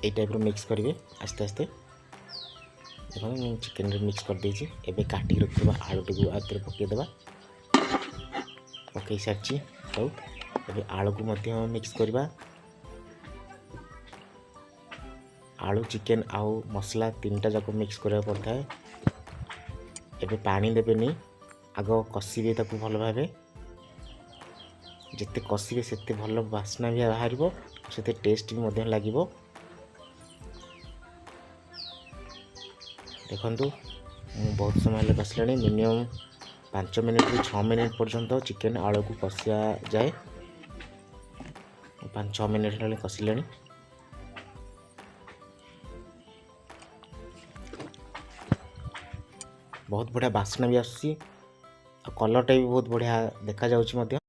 এই টাইप मिक्स करेंगे आस्ते आस्ते। देखो चिकेन मिक्स कर देछि। एबे काटी रखिबा आलू टिकु आतिर पकेदेबा। पकई सारछि सब। एबे आलू को मध्य मिक्स करबा। आलू चिकेन आउ मसला तीनटा जाक मिक्स करा पड़ता है। एबे पानी देबेनी, आग कषिबे ताकू भल भाबे। जिते कषिबे सेते भल बास्ना भी बाहरिबो, सेते टेस्ट भी मध्य लागिबो। देखंतु बहुत समय कषिलानी, मिनिमम 5 मिनट रु 6 मिनट पर्यंत चिकेन आलू को कषिया जाए। 5-6 मिनट हेले कषिलानी। बहुत बढ़िया बास्ना भी आसी, कलरटा भी बहुत बढ़िया देखा जाउछि मध्य।